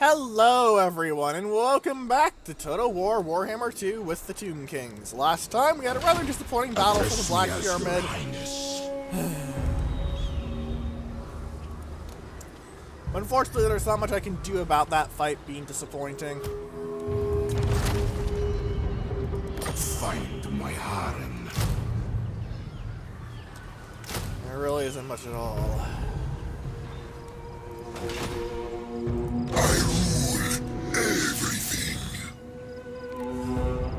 Hello everyone, and welcome back to Total War Warhammer 2 with the Tomb Kings. Last time we had a rather disappointing battle for the Black Pyramid. Unfortunately, there's not much I can do about that fight being disappointing. Find my harem. There really isn't much at all.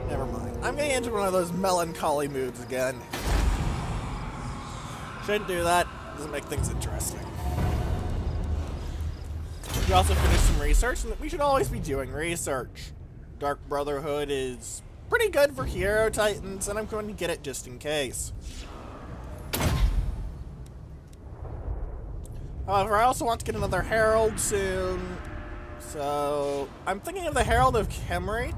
Never mind. I'm getting into one of those melancholy moods again. Shouldn't do that. Doesn't make things interesting. We also finished some research, and we should always be doing research. Dark Brotherhood is pretty good for Hero Titans, and I'm going to get it just in case. However, I also want to get another Herald soon, so I'm thinking of the Herald of Khemri.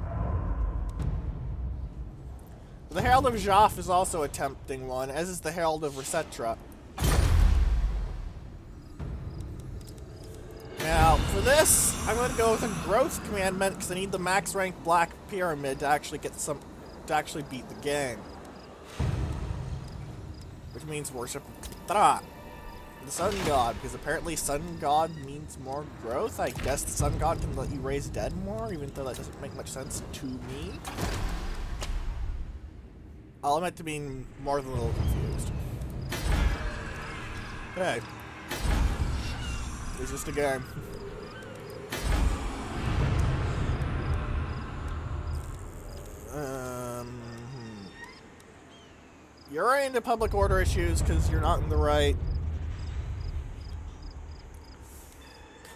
The Herald of Jaf is also a tempting one, as is the Herald of Settra. Now, for this, I'm going to go with a growth commandment because I need the max rank Black Pyramid to actually beat the game. Which means worship Settra, the Sun God, because apparently Sun God means more growth. I guess the Sun God can let you raise dead more, even though that doesn't make much sense to me. I'll admit to being more than a little confused. Hey. It's just a game. You're into public order issues because you're not in the right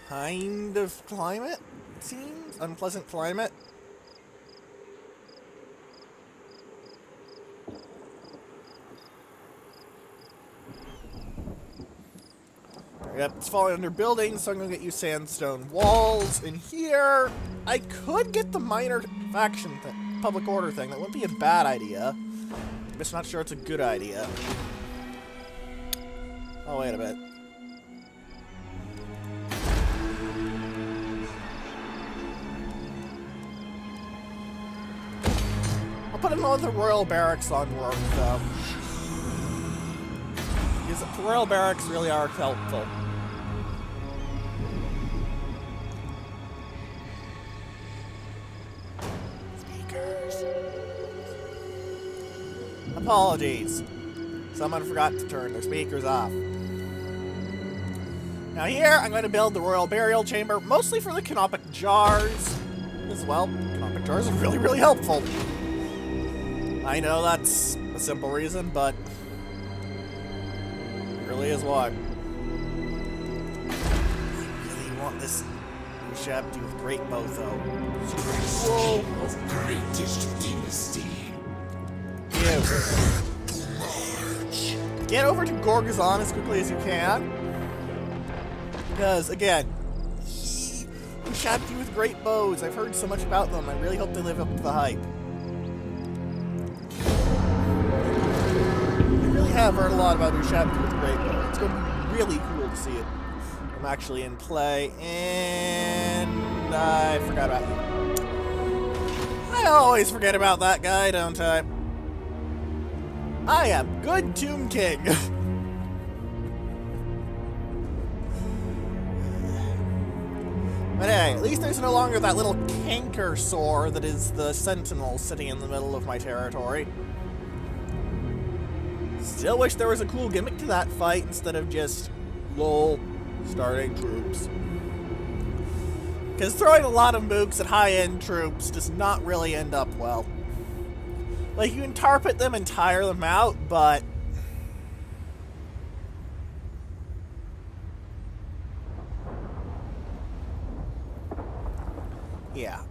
kind of climate, it seems? Unpleasant climate. Yep, it's falling under buildings, so I'm gonna get you sandstone walls. In here, I could get the minor faction thing, public order thing. That wouldn't be a bad idea. I'm just not sure it's a good idea. Oh, wait a bit. I'll put him on the Royal Barracks on work, though. Because the Royal Barracks really are helpful. Apologies. Someone forgot to turn their speakers off. Now here, I'm going to build the Royal Burial Chamber, mostly for the canopic jars as well. Canopic jars are really, really helpful. I know that's a simple reason, but it really is why. I really want this Shabti with great bow, though. Whoa! Of greatest dynasty. Get over to Gorgazon as quickly as you can. Because, again, Shabti with great bows. I've heard so much about them. I really hope they live up to the hype. I really have heard a lot about Shabti with great bows. It's going to be really cool to see it. I'm actually in play, and I forgot about you. I always forget about that guy, don't I? I am good Tomb King. But hey, at least there's no longer that little canker sore that is the Sentinel sitting in the middle of my territory. Still wish there was a cool gimmick to that fight instead of just, lol, starting troops. Because throwing a lot of mooks at high-end troops does not really end up well. Like, you can tar pit them and tire them out, but yeah.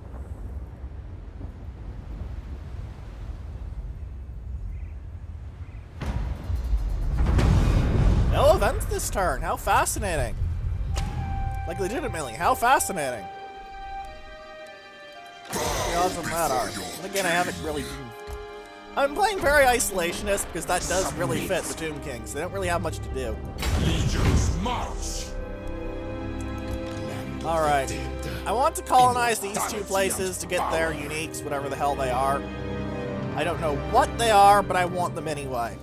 No events this turn. How fascinating. Like, legitimately, how fascinating. The odds on that are. And again, I haven't really been... I'm playing very isolationist because that does really fit the Tomb Kings. They don't really have much to do. Legions march. Alright. I want to colonize these two places to get their uniques, whatever the hell they are. I don't know what they are, but I want them anyway.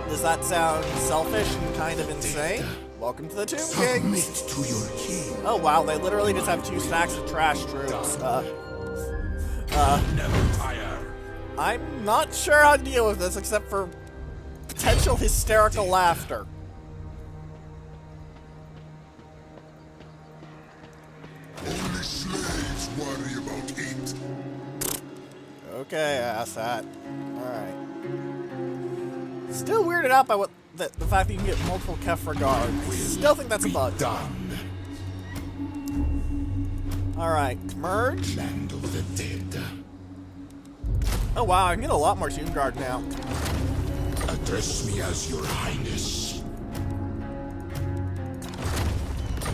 Does that sound selfish and kind of insane? Welcome to the Tomb Kings! Submit to your king. Oh wow, they literally just have 2 stacks of trash troops. Never tire. I'm not sure how to deal with this except for potential hysterical laughter. Only slaves worry about heat. Okay, asshat. Alright. Still weirded out by what the fact that you can get multiple Kefra guards. I still think that's a bug. Done. Alright, merge. Land of the dead. Oh wow, I can get a lot more Tomb Guard now. Address me as your highness.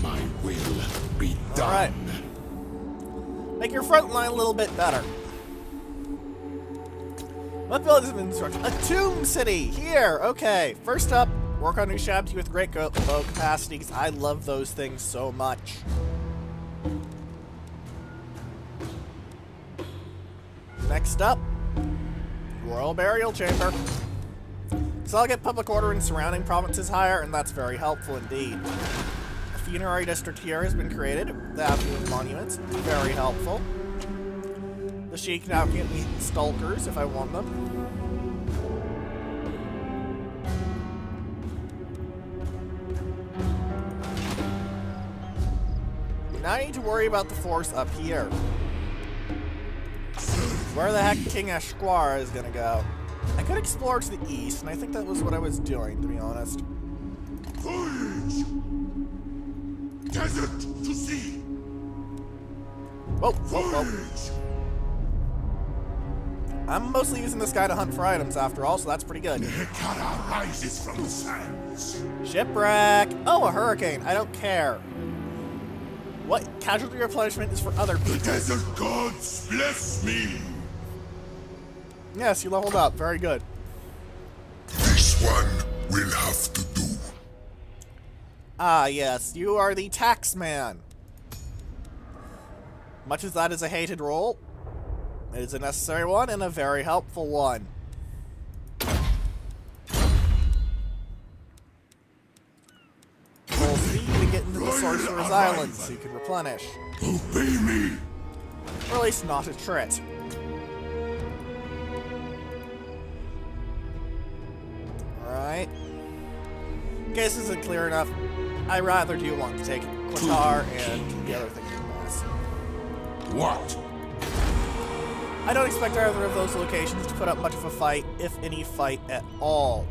My will be done. Alright. Make your front line a little bit better. What village has been constructed? A tomb city! Here! Okay, first up, work on new shabby with great bow capacity, because I love those things so much. Next up, Royal Burial Chamber. So I'll get public order in surrounding provinces higher, and that's very helpful indeed. A funerary district here has been created, the affluent monuments, very helpful. The Sheik now can meet Stalkers if I want them. Now I need to worry about the force up here. Where the heck King Ashquar is gonna go? I could explore to the east, and I think that was what I was doing, to be honest. Voyage! Desert to sea! Whoa, whoa, whoa. I'm mostly using this guy to hunt for items after all, so that's pretty good. Hekara rises from the sands. Shipwreck! Oh, a hurricane. I don't care. What casualty replenishment is for other The people? desert gods bless me! Yes, you leveled up. Very good. This one will have to do. Ah, yes. You are the tax man. Much as that is a hated role, it is a necessary one and a very helpful one. Full speed to get into the Sorcerer's Island so you can replenish. Obey me! Or at least not a trit. Alright. In case this isn't clear enough, I rather do want to take Qatar and the other thing in this. What? I don't expect either of those locations to put up much of a fight, if any fight at all.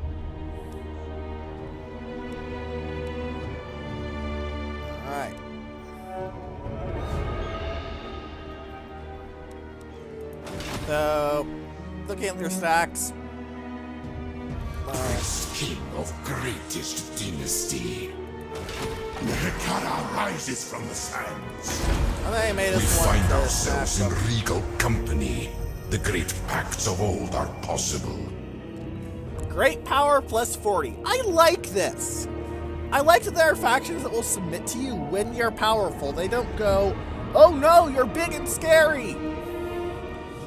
Alright. So, looking at your stacks. King of greatest dynasty. The Hekara rises from the sands. And they made We us want find to ourselves snatch in them. regal company. The great pacts of old are possible. Great power plus 40. I like this. I like that there are factions that will submit to you when you're powerful. They don't go, oh no, you're big and scary.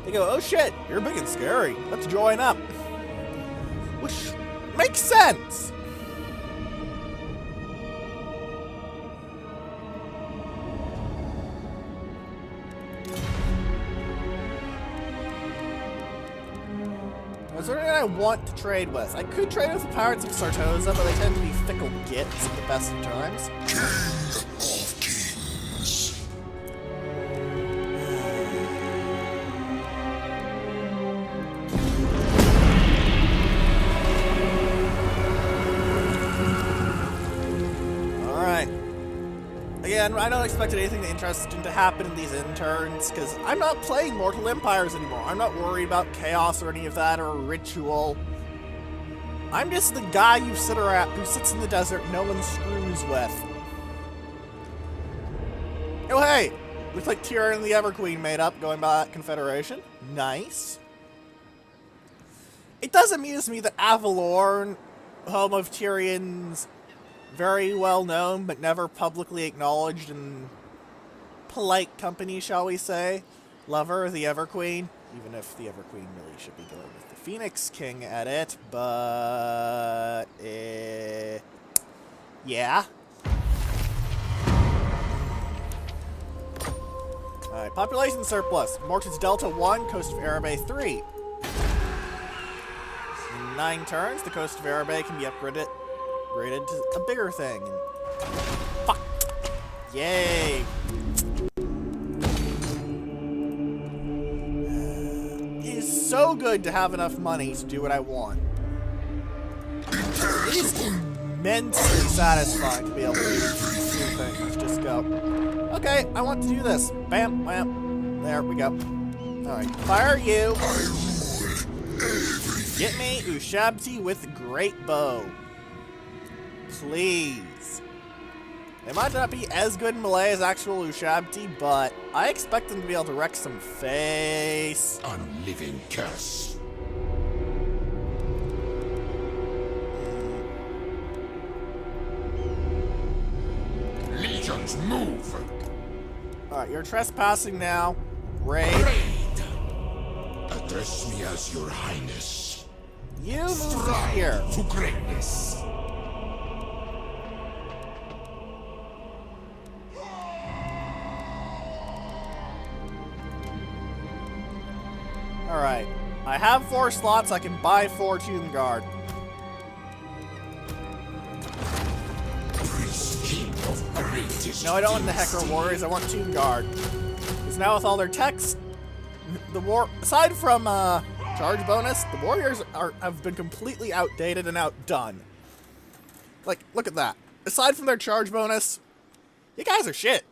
They go, oh shit, you're big and scary. Let's join up. Which makes sense. Is there anything I want to trade with? I could trade with the Pirates of Sartosa, but they tend to be fickle gits at the best of times. King of kings. Alright. Again, I don't expect anything interesting to happen in these interns, because I'm not playing Mortal Empires anymore. I'm not worried about chaos or any of that, or ritual. I'm just the guy who sits in the desert no one screws with. Oh hey! Looks like Tyrion and the Everqueen made up, going by that confederation. Nice. It does amuse me that Avalorn, home of Tyrion's very well known, but never publicly acknowledged in polite company, shall we say. Lover, the Everqueen. Even if the Everqueen really should be going with the Phoenix King at it, but... yeah. Alright, population surplus. Mortis Delta 1, Coast of Arabay 3. In 9 turns, the Coast of Arabay can be upgraded to a bigger thing. Fuck! Yay! It is so good to have enough money to do what I want. It is immensely satisfying to be able to do things. Just go. Okay, I want to do this. Bam, bam. There we go. Alright, fire you. Get me Ushabti with great bow. Please. They might not be as good in melee as actual Ushabti, but I expect them to be able to wreck some face. Unliving curse. Legions move. Alright, you're trespassing now. Raid. Raid. Address me as your highness. You move Strive here. to greatness. Alright. I have 4 slots, I can buy 4 Tomb Guard. No, I don't want the Hecker Warriors, I want Tomb Guard. Because now with all their techs, aside from charge bonus, the Warriors have been completely outdated and outdone. Like, look at that. Aside from their charge bonus, you guys are shit.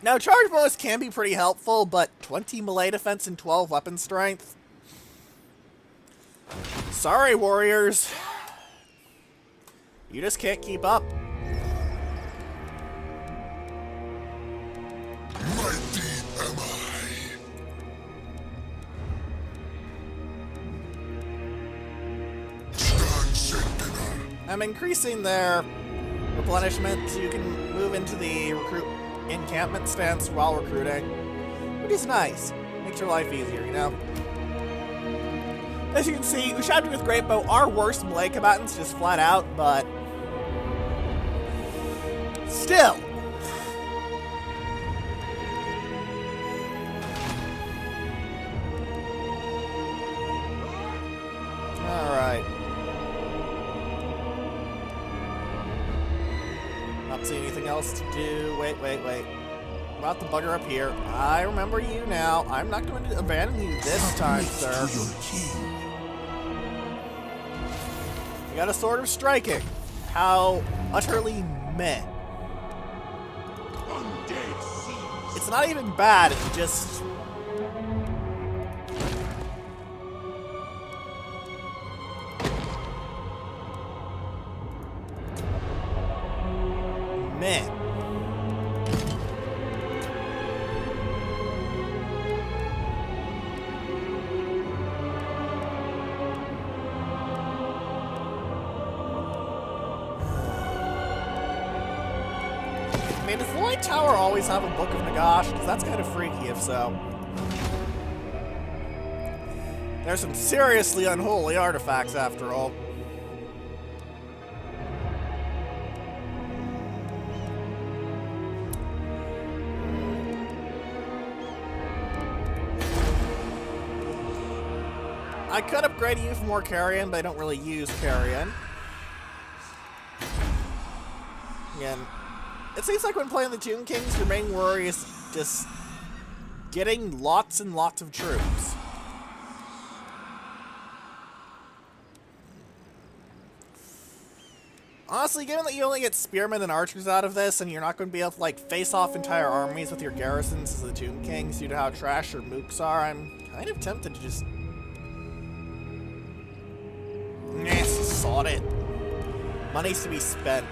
Now, charge bonus can be pretty helpful, but 20 melee defense and 12 weapon strength? Sorry, Warriors. You just can't keep up. Mighty am I. Stand sentinel. I'm increasing their replenishment so you can move into the encampment stance while recruiting, which is nice. Makes your life easier, you know? As you can see, Ushabti with Great Bow are worse melee combatants, just flat out, but still. Alright. Not seeing anything else to do. Wait. About the bugger up here. I remember you now. I'm not going to abandon you this time, sir. You got a Sword of Striking. How utterly meh. It's not even bad, it's just... meh. I mean, does the Light Tower always have a Book of Nagash? Because that's kind of freaky if so. There's some seriously unholy artifacts after all. I could upgrade you for more Carrion, but I don't really use Carrion. Again, it seems like when playing the Tomb Kings, your main worry is just getting lots and lots of troops. Honestly, given that you only get spearmen and archers out of this, and you're not going to be able to, like, face off entire armies with your garrisons as the Tomb Kings due to how trash your mooks are, I'm kind of tempted to just... sod it. Money's to be spent.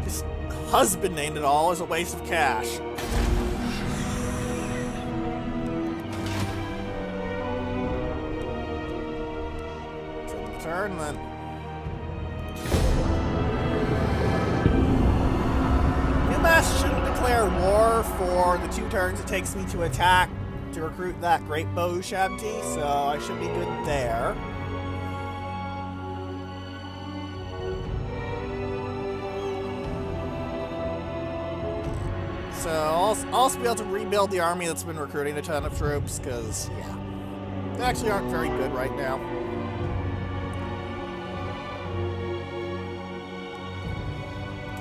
Just husbanding it all is a waste of cash. turn, then. Newmass shouldn't declare war for the 2 turns it takes me to attack to recruit that Great Bow Shabti, so I should be good there. So I'll also be able to rebuild the army that's been recruiting a ton of troops, because, yeah, they actually aren't very good right now.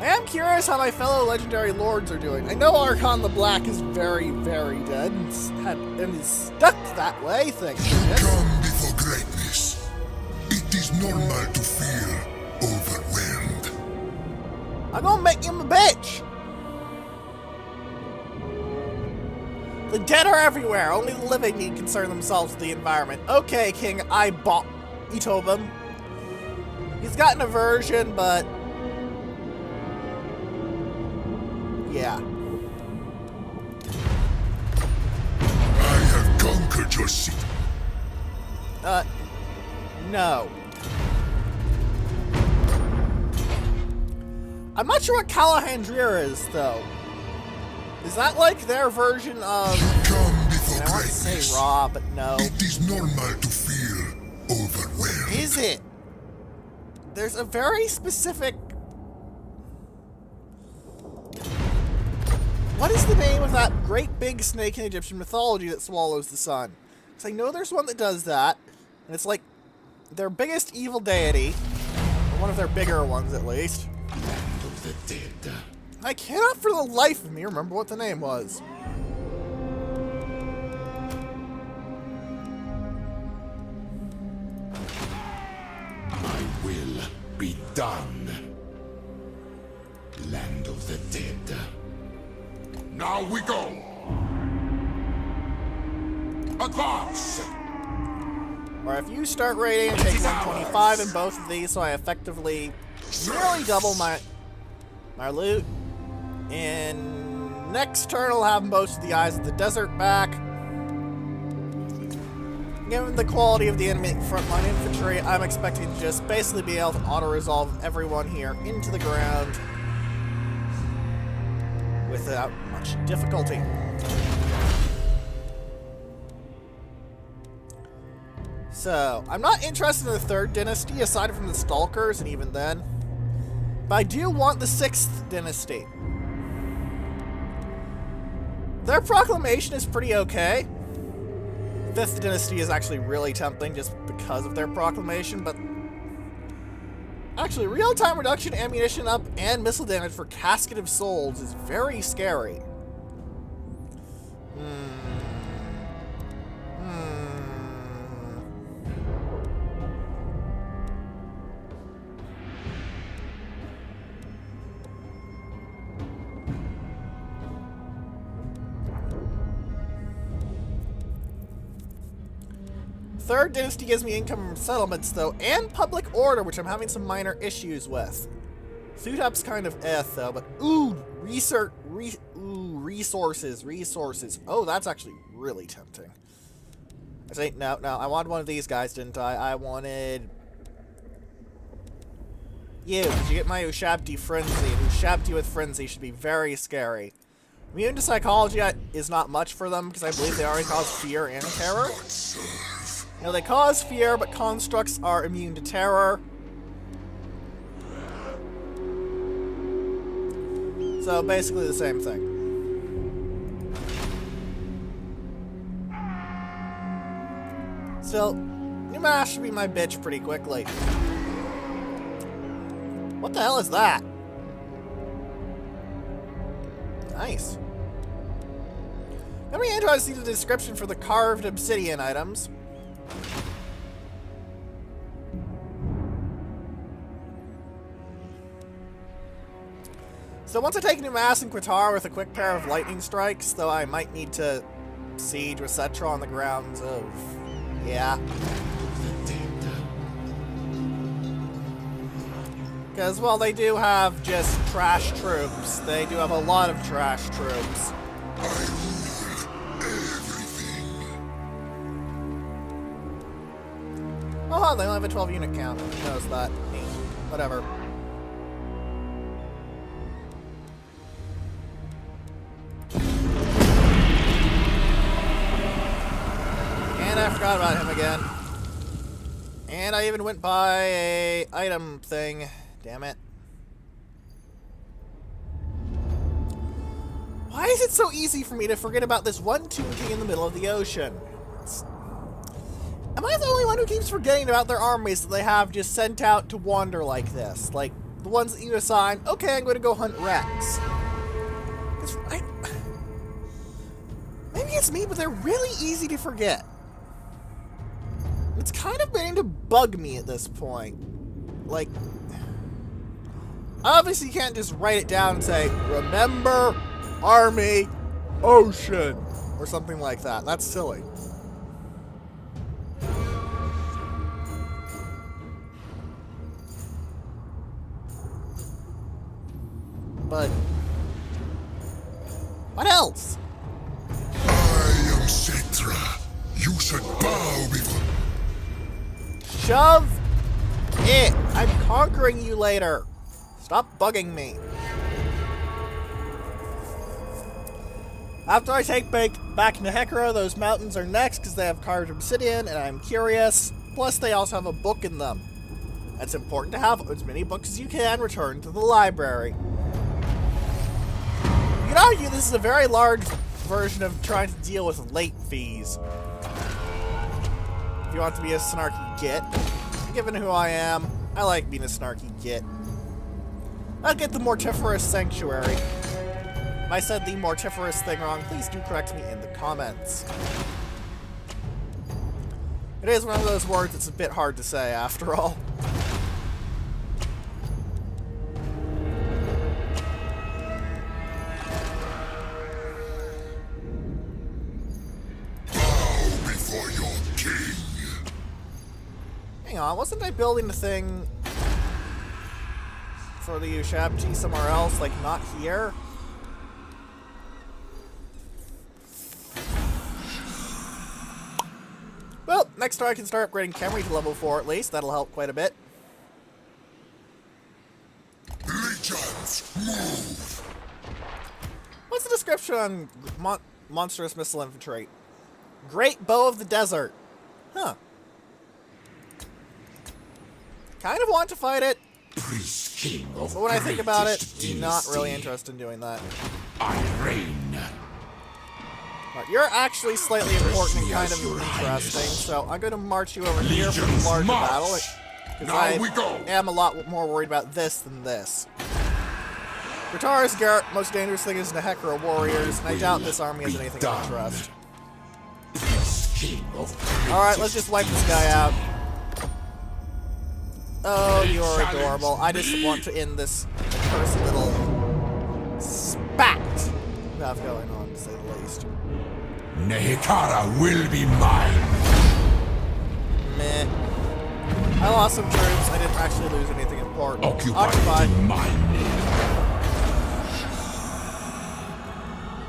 I am curious how my fellow legendary lords are doing. I know Archon the Black is very, very dead, and is stuck that way, thanks to this. Come before greatness. It is normal to feel overwhelmed. I'm gonna make him a bitch! The dead are everywhere. Only the living need concern themselves with the environment. Okay, King, I bought Itobim. He's got an aversion, but yeah. I have conquered your city. No. I'm not sure what Calahandria is, though. Is that like their version of... Come before I want to say raw, but no. It is normal to feel overwhelmed. Is it? There's a very specific... What is the name of that great big snake in Egyptian mythology that swallows the sun? Because I know there's one that does that, and it's like their biggest evil deity, or one of their bigger ones at least. Land of the dead. I cannot for the life of me remember what the name was. My will be done. Land of the dead. Now we go. Advance. Or if you start raiding and take 125 in both of these, so I effectively nearly double my loot. In next turn, I'll have most of the Eyes of the Desert back. Given the quality of the enemy frontline infantry, I'm expecting to just basically be able to auto-resolve everyone here into the ground without much difficulty. So, I'm not interested in the 3rd dynasty, aside from the Stalkers, and even then. But I do want the 6th dynasty. Their proclamation is pretty okay. 5th dynasty is actually really tempting just because of their proclamation, but... Actually, real-time reduction, ammunition up, and missile damage for Casket of Souls is very scary. Third Dynasty gives me income from settlements, though, and public order, which I'm having some minor issues with. Suit up's kind of though, but resources. Oh, that's actually really tempting. I say, no, I wanted one of these guys, didn't I? I wanted... You, did you get my Ushabti Frenzy? And Ushabti with Frenzy should be very scary. Immune to Psychology is not much for them, because I believe they already cause fear and terror. You know, they cause fear, but constructs are immune to terror. So, basically the same thing. Still, Newmass should be my bitch pretty quickly. What the hell is that? Nice. Let me interested to see the description for the carved obsidian items. So once I take Newmass and Qatar with a quick pair of lightning strikes, though I might need to siege with Settra on the grounds of... yeah. Because, well, they do have just trash troops. They do have a lot of trash troops. Oh, they only have a 12 unit count. Who knows that? Neat. Whatever. And I forgot about him again. And I even went by a item thing. Damn it. Why is it so easy for me to forget about this one Tomb King in the middle of the ocean? Am I the only one who keeps forgetting about their armies that they have just sent out to wander like this? Like, the ones that you assign, okay, I'm going to go hunt Rex. Maybe it's me, but they're really easy to forget. It's kind of beginning to bug me at this point. Like, obviously you can't just write it down and say, remember, army, ocean, or something like that. That's silly. But what else? I am Settra. You should bow before. Shove it! I'm conquering you later. Stop bugging me. After I take back Nehekra, those mountains are next because they have carved obsidian, and I'm curious. Plus, they also have a book in them. It's important to have as many books as you can returned to the library. You could argue this is a very large version of trying to deal with late fees. If you want to be a snarky git. Given who I am, I like being a snarky git. I'll get the Mortiferous Sanctuary. If I said the Mortiferous thing wrong, please do correct me in the comments. It is one of those words that's a bit hard to say, after all. Hang on, wasn't I building the thing for the Ushabti somewhere else, like not here? Well, next time I can start upgrading Khemri to level 4 at least. That'll help quite a bit. Legions, move! What's the description on monstrous missile infantry? Great bow of the desert. Huh. Kind of want to fight it, but when I think about it, I'm not really interested in doing that. I reign. But you're actually slightly important and kind of interesting, so I'm going to march you over here for the larger battle, because I am a lot more worried about this than this. Rataris Garrett, most dangerous thing is Nehekra warriors, and I doubt this army has anything of interest. Alright, let's just wipe this guy out. Oh, you're adorable. I just want to end this cursed little spat we have going on, to say the least. Nehekara will be mine. Meh. I lost some troops. I didn't actually lose anything important. Occupy mine.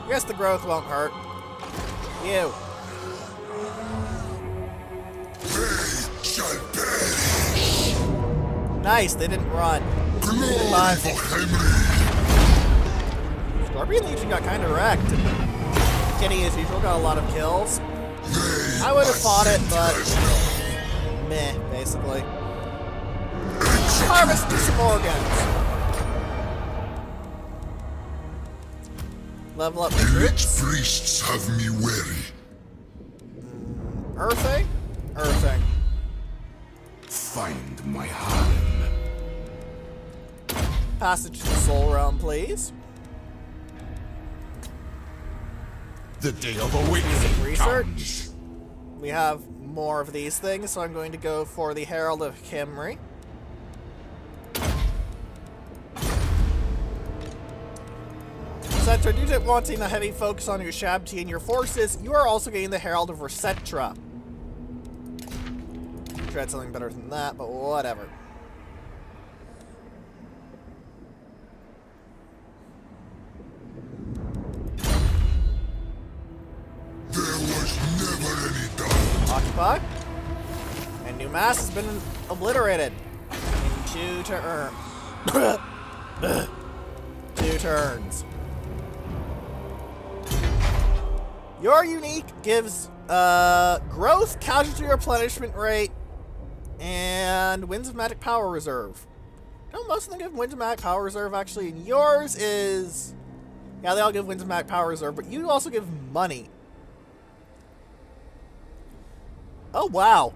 I guess the growth won't hurt. You. Nice, they didn't run. Glory for Henry! Scorpion Legion got kind of wrecked. Kitty, as usual, got a lot of kills. I would have fought it, but meh, basically. Harvest some organs. Level up the troops. Priests have me weary. Earthing? Earthing. Find my harem. Passage to the Soul Realm, please. The day of awakening Research. comes. We have more of these things, so I'm going to go for the Herald of Khemri. Settra, due to wanting a heavy focus on your Shabti and your forces, you are also getting the Herald of Settra. Tried something better than that, but whatever. There was never any doubt. Occupy. And New mass has been obliterated in 2 turns. Your unique gives growth, casualty replenishment rate, and Winds of Magic Power Reserve. Don't most of them give Winds of Magic Power Reserve, actually? And yours is... Yeah, they all give Winds of Magic Power Reserve, but you also give money. Oh, wow.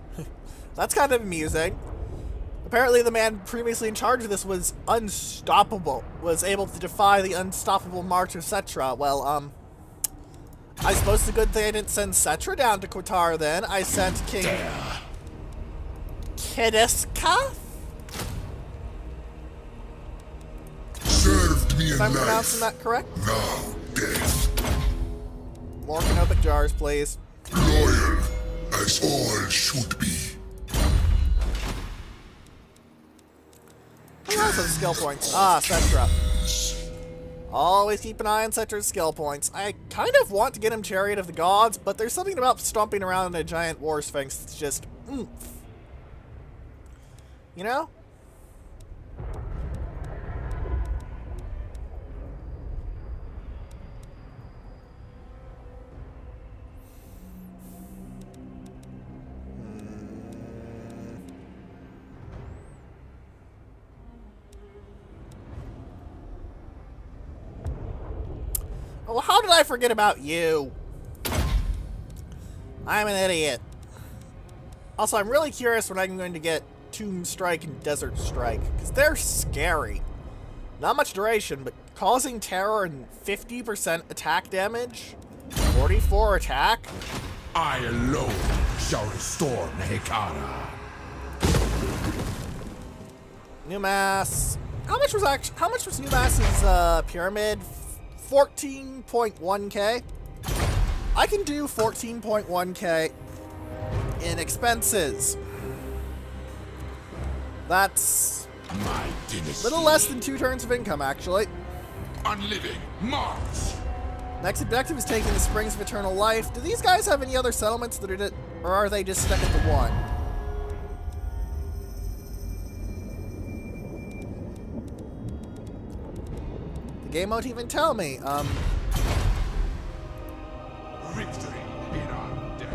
That's kind of amusing. Apparently the man previously in charge of this was unstoppable. Was able to defy the unstoppable march of Settra. Well, I suppose it's a good thing I didn't send Settra down to Qatar then. I sent King Kidiska? Served me If in I'm life. pronouncing that correct? Now death. More canopic jars, please. Loyal as all should be. Who else has skill points? Ah, Settra. Always keep an eye on Settra's skill points. I kind of want to get him Chariot of the Gods, but there's something about stomping around in a giant war sphinx that's just oomph. You know? Well, how did I forget about you? I'm an idiot. Also, I'm really curious when I'm going to get Tomb Strike and Desert Strike, because they're scary. Not much duration, but causing terror and 50% attack damage, 44 attack. I alone shall restore Nehekara. New Mass. How much was New Mass's pyramid? 14.1k. I can do 14.1k in expenses. That's My a dynasty. little less than 2 turns of income, actually. Unliving March. Next objective is taking the Springs of Eternal Life. Do these guys have any other settlements that are, or are they just stuck at the one? The game won't even tell me. Victory in our death.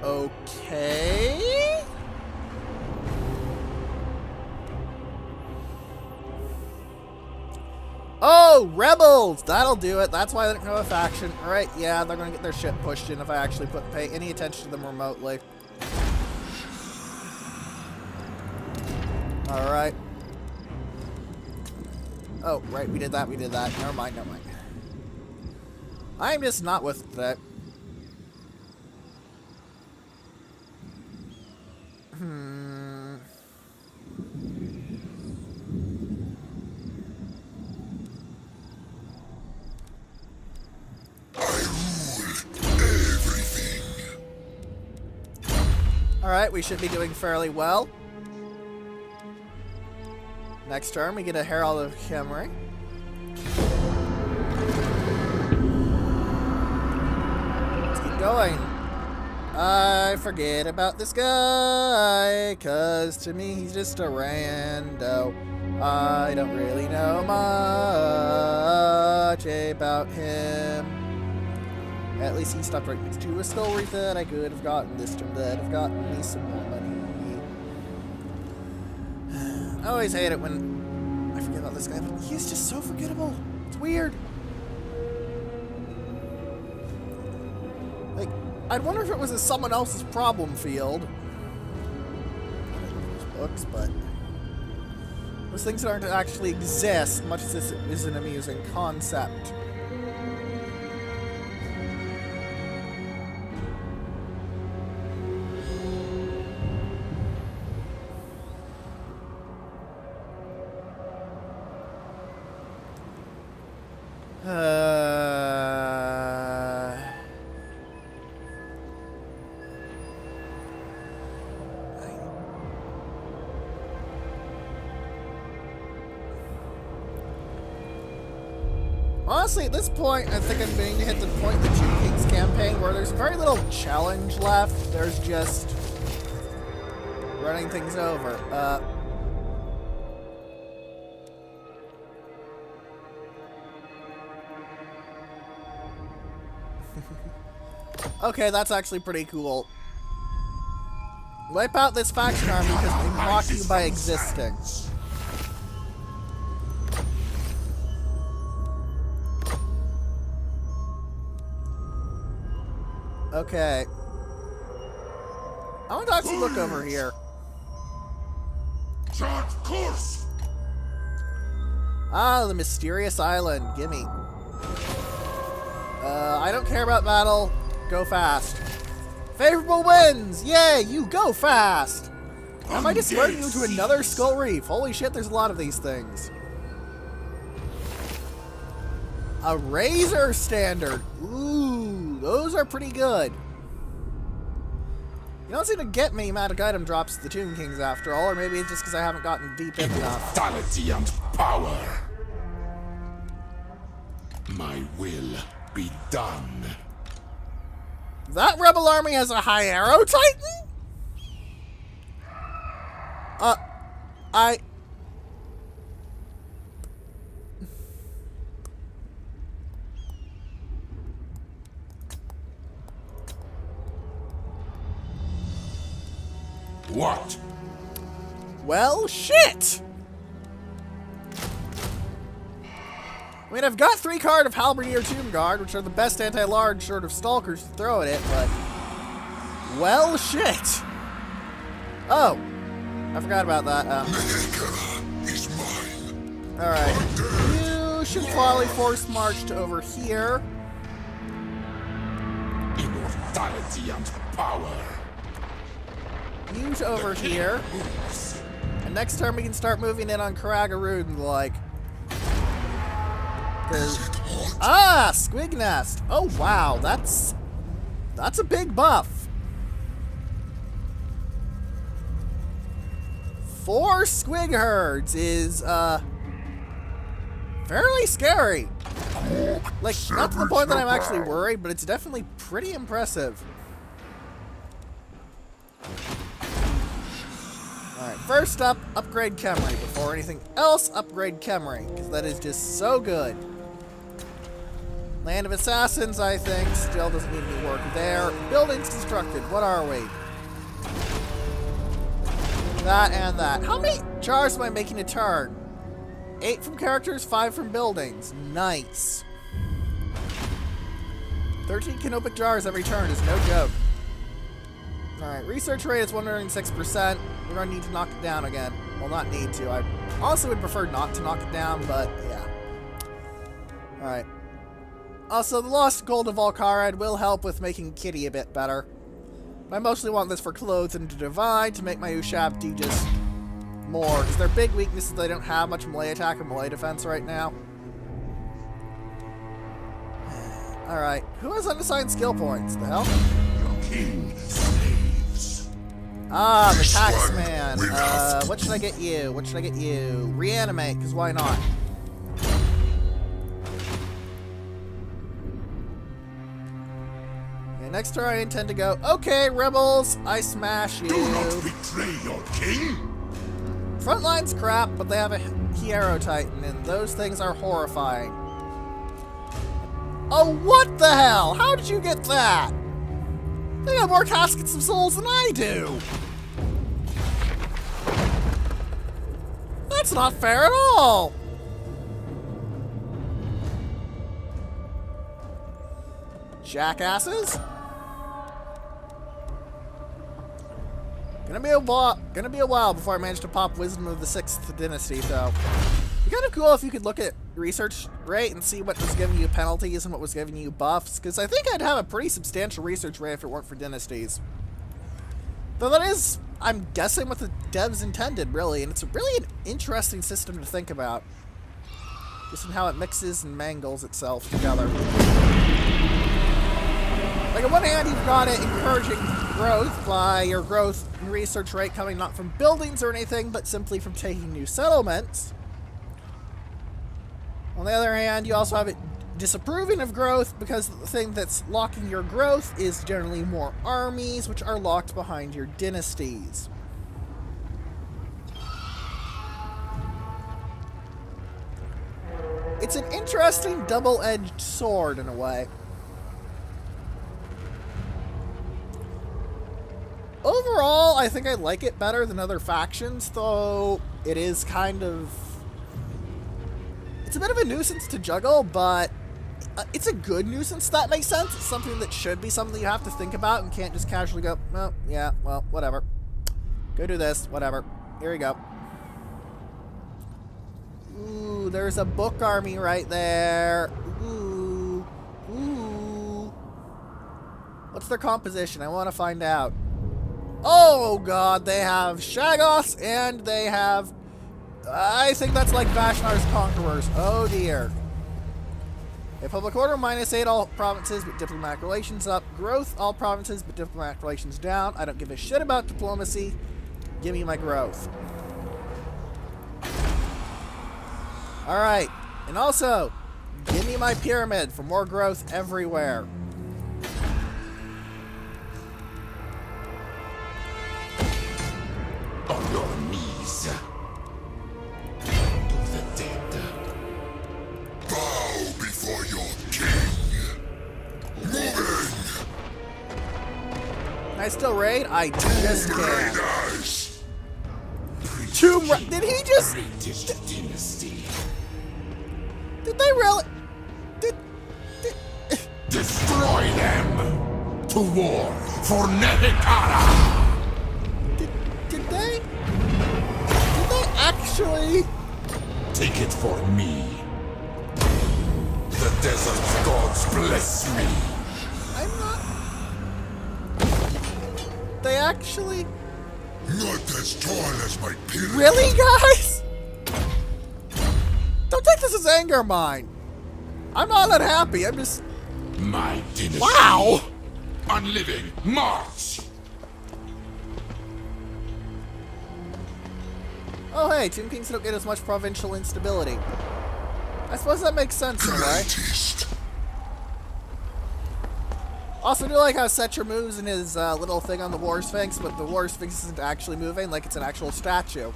Okay. Oh, rebels! That'll do it. That's why they don't have a faction. Alright, yeah, they're gonna get their shit pushed in if I actually pay any attention to them remotely. Alright. Oh, right, we did that. Never mind. I'm just not with that. Alright, we should be doing fairly well. Next turn, we get a Herald of Khemri. Let's keep going. I forget about this guy, 'cause to me he's just a rando. I don't really know much about him. At least he stopped right next to a skull wreath that I could have gotten this turn that have gotten me some more money. I always hate it when I forget about this guy, but he's just so forgettable. It's weird. Like, I'd wonder if it was someone else's problem field. Books, but those things aren't actually exist, much as this is an amusing concept. Honestly, at this point, I think I'm beginning to hit the point in the Two Kings campaign where there's very little challenge left. There's just running things over. Okay, that's actually pretty cool. Wipe out this faction army because we mock you by existing. Okay. I want to actually look over here. Chart course! Ah, the mysterious island. Gimme. I don't care about battle. Go fast. Favorable winds! Yay! You go fast! Am I just luring you to another Skull Reef? Holy shit, there's a lot of these things. A Razor Standard. Ooh, those are pretty good. You don't seem to get me magic item drops to the Tomb Kings after all, or maybe it's just because I haven't gotten deep in enough. Immortality and power. My will be done. That rebel army has a high arrow titan? What? Well, shit! I mean, I've got 3 card of Halberdier Tomb Guard, which are the best anti-large sort of stalkers to throw at it, but... Well, shit! Oh! I forgot about that. Is mine. Alright. You should probably force march to over here. Immortality and power. You to over here. And next turn we can start moving in on Karagarud and the like. Ah! Squig Nest! Oh wow, that's a big buff. 4 squig herds is fairly scary. Like, not to the point that I'm actually worried, but it's definitely pretty impressive. Alright, first up, upgrade Khemri. Before anything else, upgrade Khemri, because that is just so good. Land of Assassins, I think, still doesn't need any work there. Buildings constructed, what are we? That and that. How many jars am I making a turn? 8 from characters, 5 from buildings. Nice. 13 canopic jars every turn is no joke. Alright, research rate is 106%. We're going to need to knock it down again. Well, not need to. I also would prefer not to knock it down, but yeah. Alright. Also, the Lost Gold of Valkarad will help with making Kitty a bit better. I mostly want this for Clothes and to Divine to make my Ushab do just more, because their big weakness is they don't have much melee attack or melee defense right now. Alright, who has unassigned skill points? The hell? Your king slaves. Ah, the Taxman. What should I get you? What should I get you? Reanimate, because why not? Next turn I intend to go, okay, rebels, I smash you. Do not betray your king. Frontline's crap, but they have a Hero Titan, and those things are horrifying. Oh, what the hell? How did you get that? They got more Caskets of Souls than I do. That's not fair at all. Jackasses? Gonna be a while before I manage to pop Wisdom of the 6th Dynasty, though. It'd be kind of cool if you could look at research rate and see what was giving you penalties and what was giving you buffs, because I think I'd have a pretty substantial research rate if it weren't for Dynasties. Though that is, I'm guessing, what the devs intended, really, and it's really an interesting system to think about. Just in how it mixes and mangles itself together. Like, on one hand, you've got it encouraging growth by your growth and research rate coming not from buildings or anything, but simply from taking new settlements. On the other hand, you also have it disapproving of growth because the thing that's locking your growth is generally more armies, which are locked behind your dynasties. It's an interesting double-edged sword in a way. Overall, I think I like it better than other factions, though it is kind of... It's a bit of a nuisance to juggle, but it's a good nuisance, if that makes sense. It's something that should be something you have to think about and can't just casually go, oh, yeah, well, whatever. Go do this, whatever. Here we go. Ooh, there's a book army right there. Ooh. Ooh. What's their composition? I want to find out. Oh, God, they have Shaggoths, and they have... I think that's like Vashnar's Conquerors. Oh, dear. A public order, -8 all provinces, but diplomatic relations up. Growth, all provinces, but diplomatic relations down. I don't give a shit about diplomacy. Give me my growth. Alright. And also, give me my pyramid for more growth everywhere. On your knees. To the dead. Bow before your king. Moving. Can I still raid? I just Great can. eyes. Did he just... British dynasty. Did they really... Did... Destroy them. To war for Nehekhara. Did they actually... Take it for me. The desert gods bless me. I'm not... They actually... Not as tall as my pyramid. Really, guys? Don't take this as anger, mine. I'm not unhappy, I'm just... My dynasty. Wow! Unliving, march! Oh, hey, Tomb Kings don't get as much provincial instability. I suppose that makes sense in a way. Greatest. Also, I do like how Settra moves in his little thing on the War Sphinx, but the War Sphinx isn't actually moving like it's an actual statue.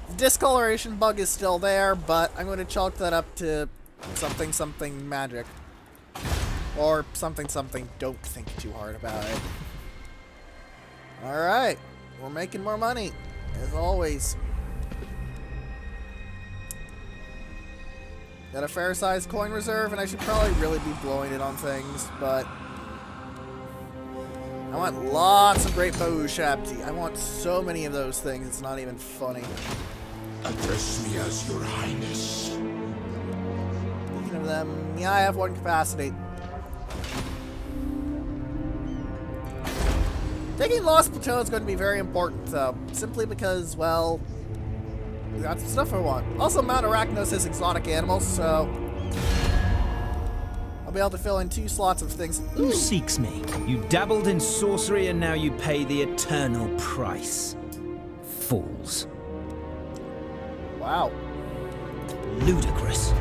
The discoloration bug is still there, but I'm going to chalk that up to something something magic. Or something something, don't think too hard about it. Alright, we're making more money, as always. Got a fair-sized coin reserve, and I should probably really be blowing it on things, but... I want lots of great bow Shabti. I want so many of those things, it's not even funny. Address me as your highness. Speaking of them, yeah, I have one capacity. Taking Lost Plateau is going to be very important, though, simply because, well, we got some stuff I want. Also, Mount Arachnos has exotic animals, so I'll be able to fill in 2 slots of things. Who seeks me? You dabbled in sorcery and now you pay the eternal price. Fools. Wow. Ludicrous.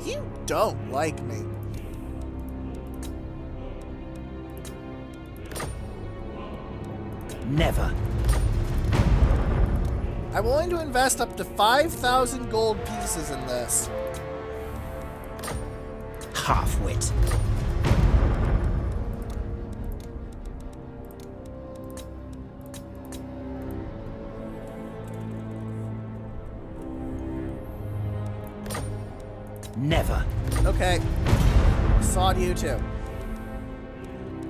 You don't like me. Never. I'm willing to invest up to 5,000 gold pieces in this. Half-wit. Never. Okay. Sawed you too.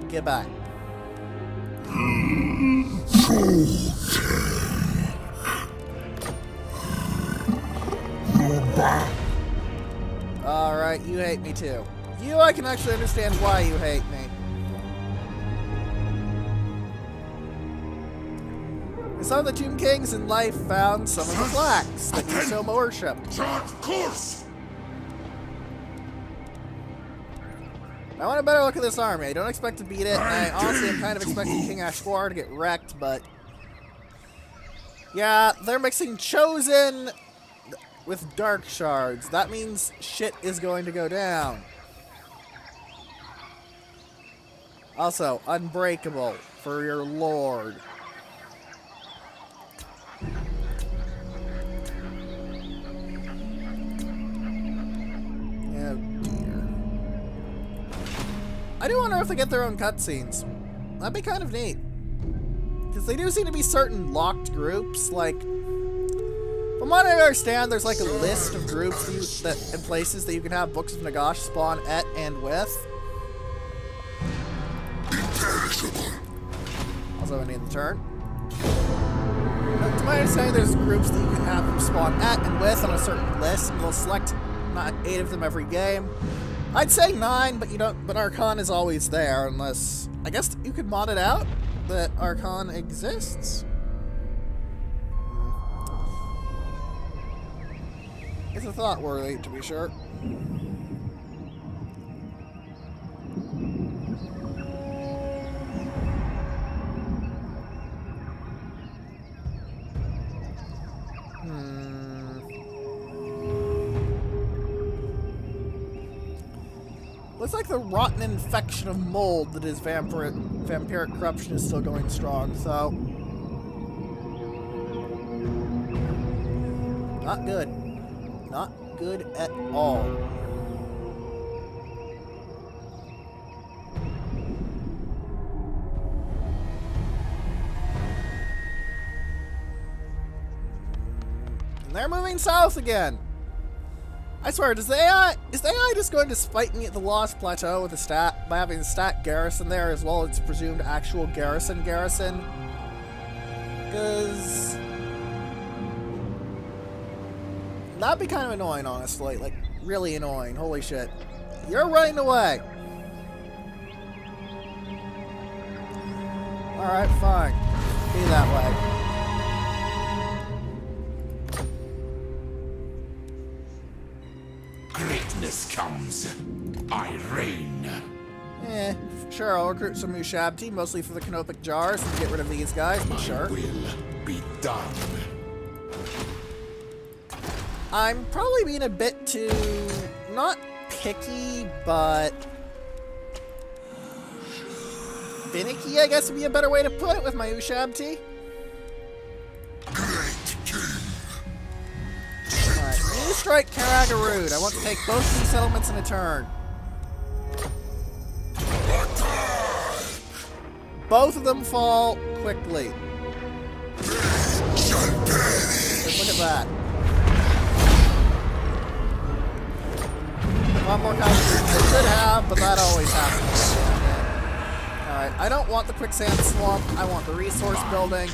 Goodbye. Alright, you hate me too. You, I can actually understand why you hate me. Some of the Tomb Kings in life found some of the flax that you so worship. Chart course! I want a better look at this army. I don't expect to beat it. I honestly am kind of expecting King Ashwar to get wrecked, but... yeah, they're mixing Chosen with dark shards. That means shit is going to go down. Also, unbreakable for your lord. Oh dear. I do wonder if they get their own cutscenes. That'd be kind of neat. Because they do seem to be certain locked groups, like... From what I understand, there's like a list of groups and places that you can have Books of Nagash spawn at and with. Also, I need the turn. But to my understanding, there's groups that you can have them spawn at and with on a certain list, and we'll select not 8 of them every game. I'd say 9, but you don't. But Archon is always there, unless I guess you could mod it out that Archon exists. It's a thought worthy, to be sure. Looks like the rotten infection of mold that is vampiric corruption is still going strong, so... Not good. Not good at all. And they're moving south again. I swear, is the AI just going to spite me at the Lost Plateau with by having the stat garrison there as well as presumed actual garrison? Because that'd be kind of annoying, honestly. Like, really annoying. Holy shit. You're running away. Alright, fine. Be that way. Greatness comes. I reign. Sure, I'll recruit some new Shabti, mostly for the Canopic Jars, to get rid of these guys, but sure. My will be done. I'm probably being a bit too, not picky, but finicky, I guess would be a better way to put it with my Ushabti. Alright, new strike Karagarud. I want to take both of these settlements in a turn. Both of them fall quickly. Just look at that. One more contribution they should have, but that always happens. Alright, I don't want the quicksand swamp, I want the resource building.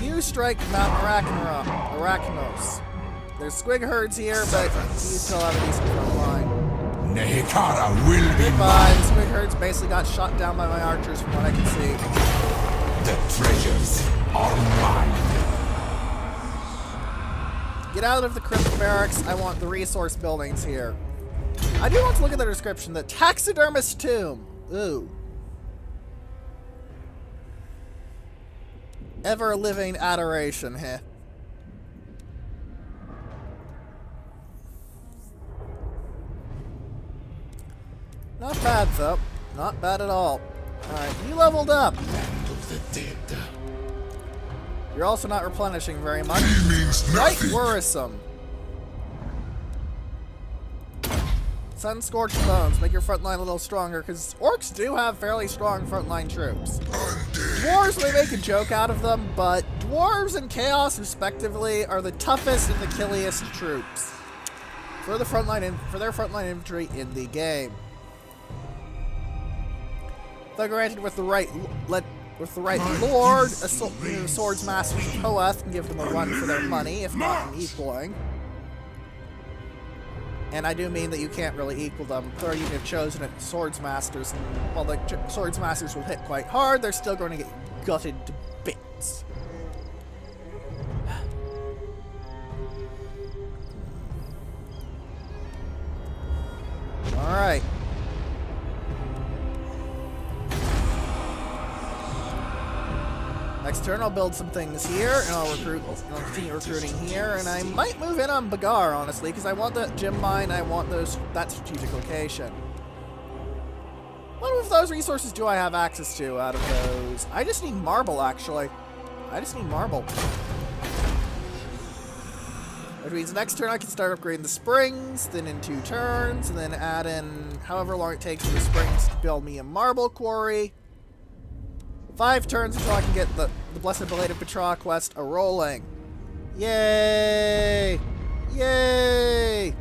You strike Mount Arachnos. There's squig herds here, but you still have a decent front line. Nehekara will be Goodbye, mine. the squig herds basically got shot down by my archers from what I can see. The treasures are mine. Get out of the crypt barracks, I want the resource buildings here. I do want to look at the description. The taxidermist tomb. Ooh. Ever-living adoration, heh. Not bad, though. Not bad at all. Alright, you leveled up. Land of the dead. You're also not replenishing very much. He means Quite nothing. worrisome. Sun-scorched bones. Make your front line a little stronger, because orcs do have fairly strong frontline troops. Dwarves may make a joke out of them, but dwarves and chaos, respectively, are the toughest and the killiest troops for their frontline infantry in the game. Though granted, with the right lord, a swords master of Hoeth can give them a run for their money, if not an equaling. And I do mean that you can't really equal them. Though you have chosen it swords masters, and while the swords masters will hit quite hard, they're still going to get gutted to bits. All right. Next next turn, I'll build some things here, and I'll continue recruiting here, and I might move in on Bagar, honestly, because I want that gem mine, I want that strategic location. What of those resources do I have access to out of those? I just need marble, actually. I just need marble. Which means next turn I can start upgrading the springs, then in 2 turns, and then add in however long it takes for the springs to build me a marble quarry. 5 turns until I can get the Blessed Belated Petra quest a-rolling. Yay! Yay!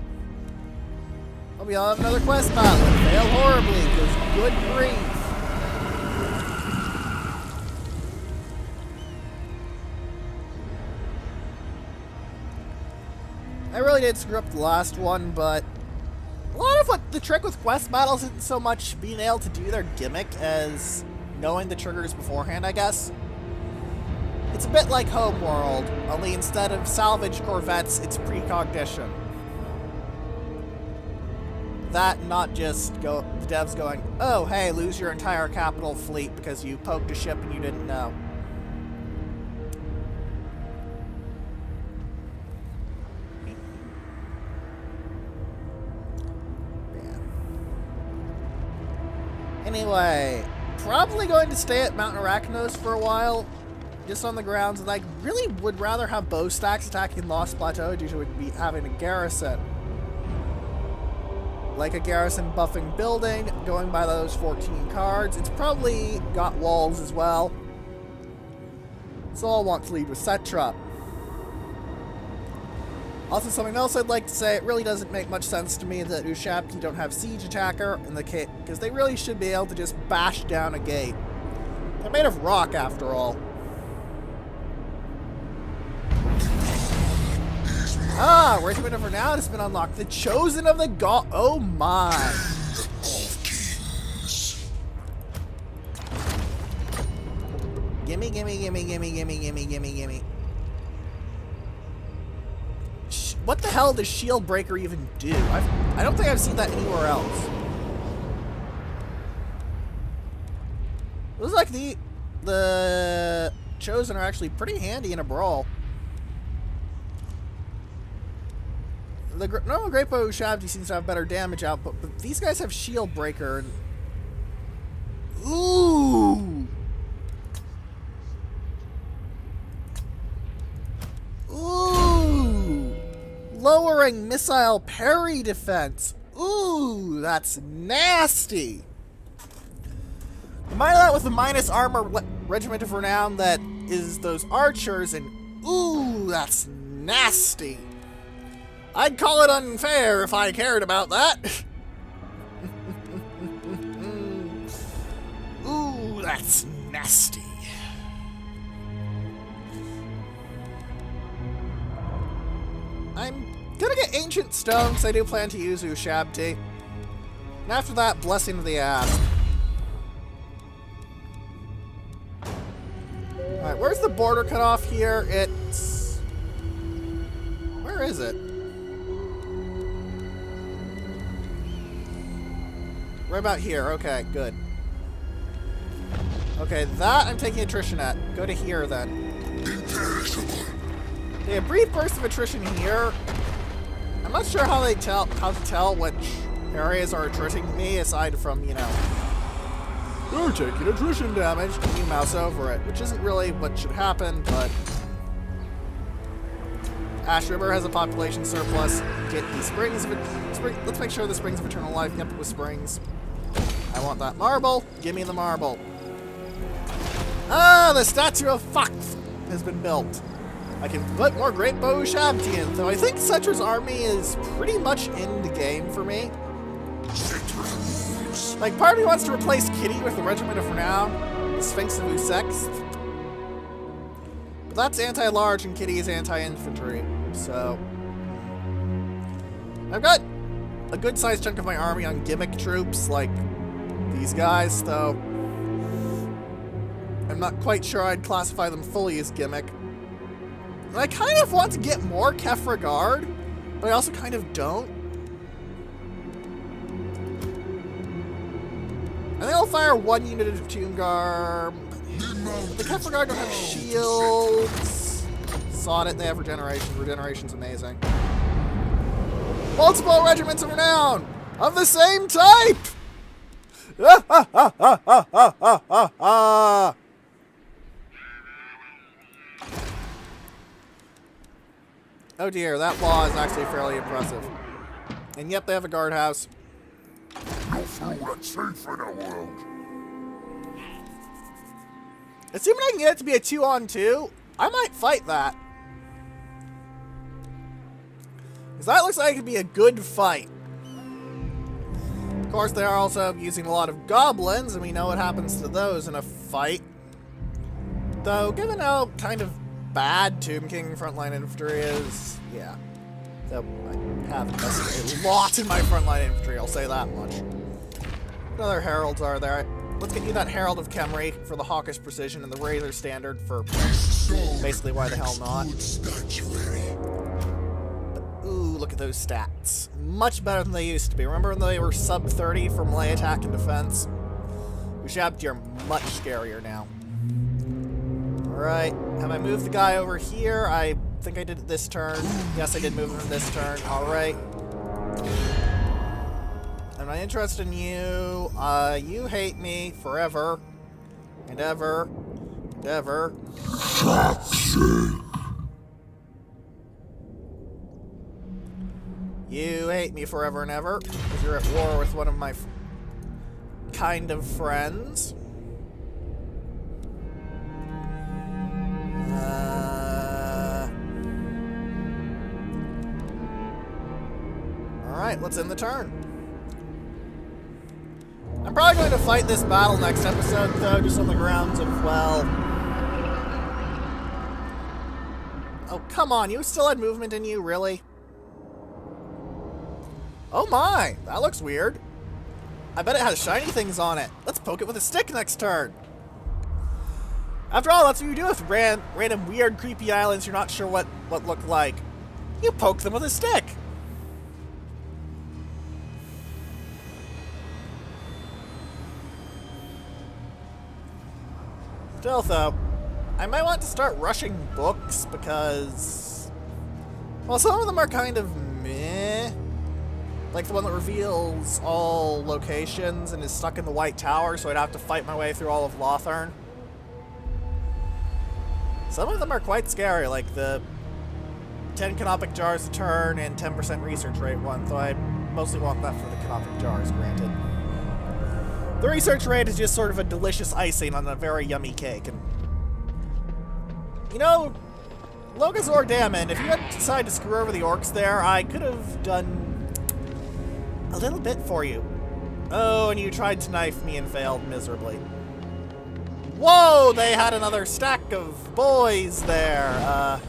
I'll be on another quest battle and fail horribly, because good grief. I really did screw up the last one, but a lot of what the trick with quest battles isn't so much being able to do their gimmick as knowing the triggers beforehand, I guess. It's a bit like Homeworld, only instead of salvage corvettes, it's precognition. That, not just the devs going, oh, hey, lose your entire capital fleet because you poked a ship and you didn't know. Anyway, probably going to stay at Mount Arachnos for a while, just on the grounds that I really would rather have bow stacks attacking Lost Plateau due to it having a garrison. Like a garrison buffing building, going by those 14 cards. It's probably got walls as well. So I'll want to lead with Settra. Also, something else I'd like to say, it really doesn't make much sense to me that Ushabti don't have Siege Attacker in the kit, because they really should be able to just bash down a gate. They're made of rock, after all. Ah, Regiment of Renown has been unlocked. The Chosen of the God. Oh my. Gimme, gimme, gimme, gimme, gimme, gimme, gimme, gimme. What the hell does Shield Breaker even do? I don't think I've seen that anywhere else. Looks like the Chosen are actually pretty handy in a brawl. The normal Great Bow Ushabti seems to have better damage output, but these guys have Shield Breaker. And... Ooh! Ooh! Lowering missile parry defense. Ooh, that's nasty. Combine that with the minus armor Regiment of Renown that is those archers, and ooh, that's nasty. I'd call it unfair if I cared about that. Ooh, that's nasty. I'm gonna get Ancient Stone because I do plan to use Ushabti. And after that, Blessing of the Ass. Alright, where's the border cut off here? It's... Where is it? Right about here. Okay, good. Okay, that I'm taking attrition at. Go to here, then. They have brief bursts of attrition here. I'm not sure how to tell which areas are attriting me, aside from, you know, you're taking attrition damage, and you mouse over it, which isn't really what should happen, but Ash River has a population surplus. Get the springs of let's make sure the Springs of Eternal Life get with springs. I want that marble. Give me the marble. Ah, the statue of Fuck has been built. I can put more Great Bow Ushabti in, though I think Settra's army is pretty much in the game for me. Like, part of me wants to replace Kitty with the Regiment of Renown, the Sphinx of Usex. But that's anti-large and Kitty is anti-infantry, so... I've got a good-sized chunk of my army on gimmick troops, like these guys, though I'm not quite sure I'd classify them fully as gimmick. And I kind of want to get more Kefra Guard, but I also kind of don't. I think I'll fire one unit of Tomb Guard. The Kefragard don't have shields. Sod it, they have regeneration. Regeneration's amazing. Multiple regiments of renown of the same type! Oh dear, that law is actually fairly impressive. And yep, they have a guardhouse. No fool that's safe in our world. Assuming I can get it to be a 2-on-2, I might fight that. Because that looks like it could be a good fight. Of course, they are also using a lot of goblins, and we know what happens to those in a fight. Though, given how kind of bad Tomb King frontline infantry is, yeah. So I have invested a lot in my frontline infantry, I'll say that much. What other heralds are there? Let's get you that Herald of Khemri for the hawkish precision and the Razor Standard for basically why the hell not. But, ooh, look at those stats. Much better than they used to be. Remember when they were sub 30 for melee attack and defense? Ushabti are much scarier now. Alright, have I moved the guy over here? I think I did it this turn. Yes, I did move him this turn. Alright. Am I interested in you? You hate me forever. And ever. And ever. You hate me forever and ever. Because you're at war with one of my kind of friends. Alright, let's end the turn. I'm probably going to fight this battle next episode, though, just on the grounds of, well... Oh, come on, you still had movement in you, really? Oh my, that looks weird. I bet it has shiny things on it. Let's poke it with a stick next turn. After all, that's what you do with random weird, creepy islands you're not sure what look like. You poke them with a stick. Still, though, I might want to start rushing books because, well, some of them are kind of meh. Like the one that reveals all locations and is stuck in the White Tower, so I'd have to fight my way through all of Lothern. Some of them are quite scary, like the 10 canopic jars a turn and 10% research rate one, though I mostly want that for the canopic jars, granted. The research rate is just sort of a delicious icing on a very yummy cake, and... You know, Logazor Dammon, if you had decided to screw over the orcs there, I could have done a little bit for you. Oh, and you tried to knife me and failed miserably. Whoa, they had another stack of boys there.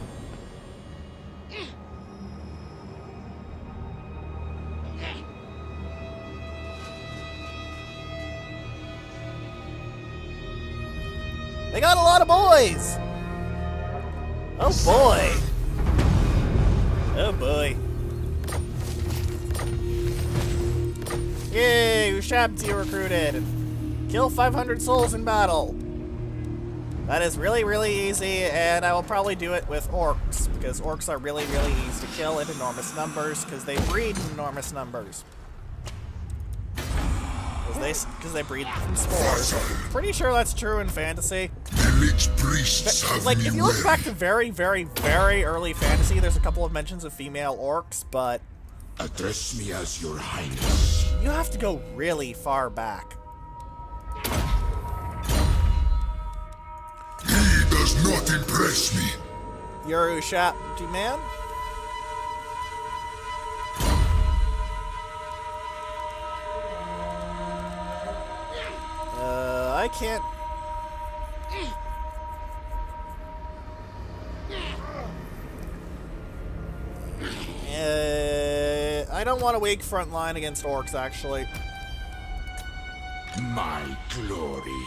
They got a lot of boys! Oh boy! Oh boy. Yay, Ushabti recruited! Kill 500 souls in battle! That is really, really easy, and I will probably do it with orcs, because orcs are really, really easy to kill in enormous numbers, because they breed in enormous numbers. Because they breed from spores. Pretty sure that's true in fantasy. Like, if you look back to very, very, very early fantasy, there's a couple of mentions of female orcs, but... Address me as your highness. You have to go really far back. He does not impress me. You're a Ushabti man? I can't... I don't want a weak front line against orcs, actually. My glory.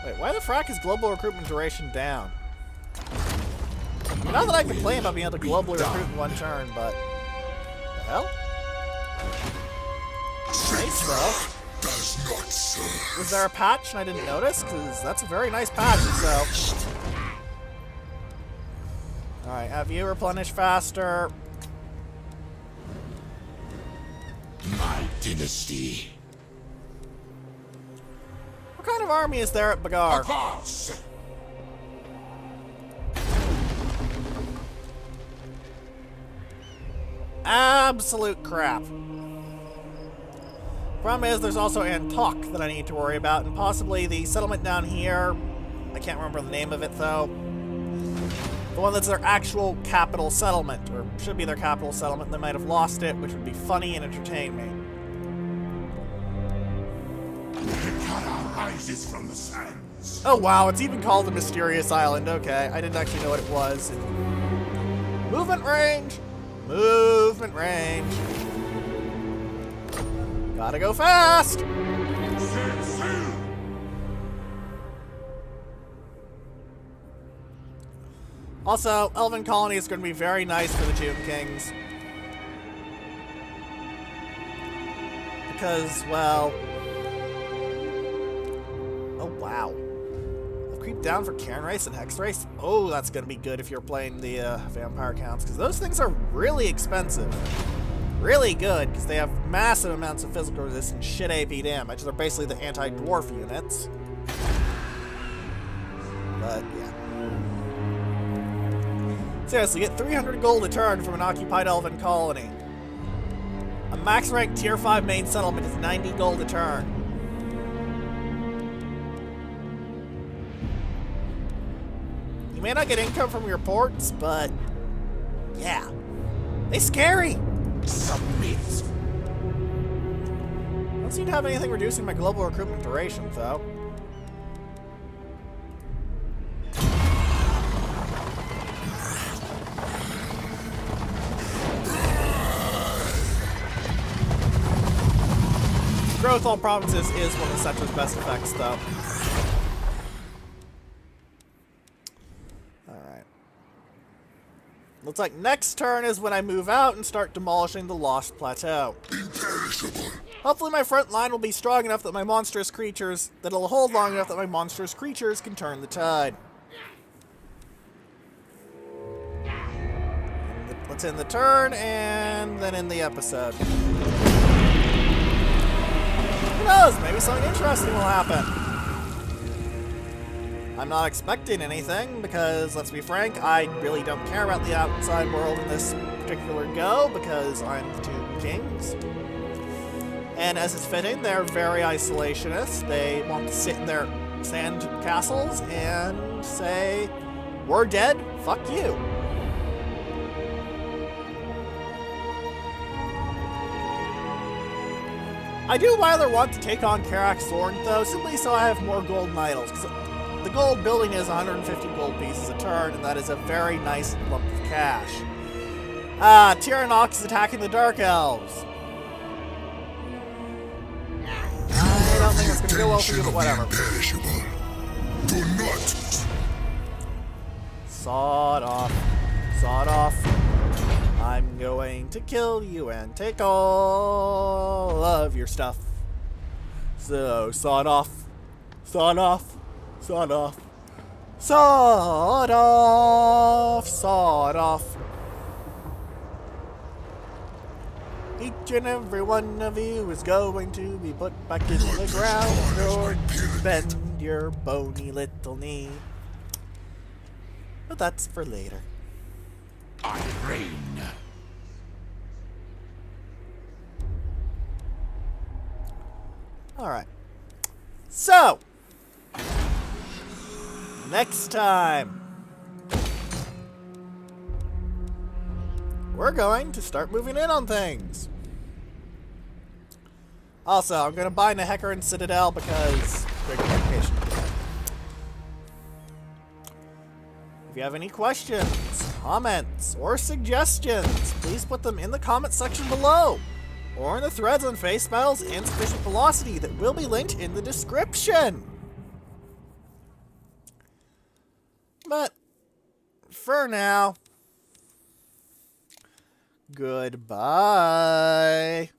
Wait, why the frack is global recruitment duration down? Not that I complain about being able to globally recruit in one turn, but... The hell? Nice, though. does not serve. Was there a patch and I didn't notice? Because that's a very nice patch, so... Alright, have you replenish faster. My dynasty. What kind of army is there at Bagar? Advance! Absolute crap. Problem is, there's also Antok that I need to worry about, and possibly the settlement down here. I can't remember the name of it, though. The one that's their actual capital settlement, or should be their capital settlement. They might have lost it, which would be funny and entertain me. Kara rises from the sands. Oh wow, it's even called the Mysterious Island. Okay, I didn't actually know what it was. Movement range! Movement range. Gotta go fast! Also, Elven Colony is going to be very nice for the Tomb Kings. Because, well... Oh, wow. I'll creep down for Cairn Race and Hex Race. Oh, that's going to be good if you're playing the Vampire Counts, because those things are really expensive. Really good, because they have massive amounts of physical resistance, shit AP damage. They're basically the anti-dwarf units. But, yeah. Seriously, get 300 gold a turn from an occupied Elven colony. A max rank tier 5 main settlement is 90 gold a turn. You may not get income from your ports, but yeah. They scary! Submit. I don't seem to have anything reducing my global recruitment duration, though. Growth all provinces is one of Settra's best effects, though. Alright. Looks like next turn is when I move out and start demolishing the Lost Plateau. Imperishable. Hopefully my front line will be strong enough that my monstrous creatures, that it'll hold long enough that my monstrous creatures can turn the tide. Let's end the turn, and then end the episode. Who knows? Maybe something interesting will happen. I'm not expecting anything, because, let's be frank, I really don't care about the outside world in this particular go, because I'm the Tomb Kings. And as is fitting, they're very isolationist. They want to sit in their sand castles and say, we're dead, fuck you. I do rather want to take on Karak's Thorn, though, simply so I have more golden idols, because the gold building is 150 gold pieces a turn, and that is a very nice lump of cash. Ah, Tyranox is attacking the Dark Elves. I don't think it's going to go well for you, but whatever. Imperishable. Do not. Sawed off. Sawed off. I'm going to kill you and take all of your stuff. So, sawed off. Sawed off. Sawed off. Sawed off. Sawed off. Each and every one of you is going to be put back in the ground or bend your bony little knee. But that's for later. I reign. Alright. So, next time, we're going to start moving in on things. Also, I'm going to buy Nehecaran Citadel because great communication. If you have any questions, comments, or suggestions, please put them in the comment section below, or in the threads on Face Battles and Sufficient Velocity that will be linked in the description. But, for now, goodbye.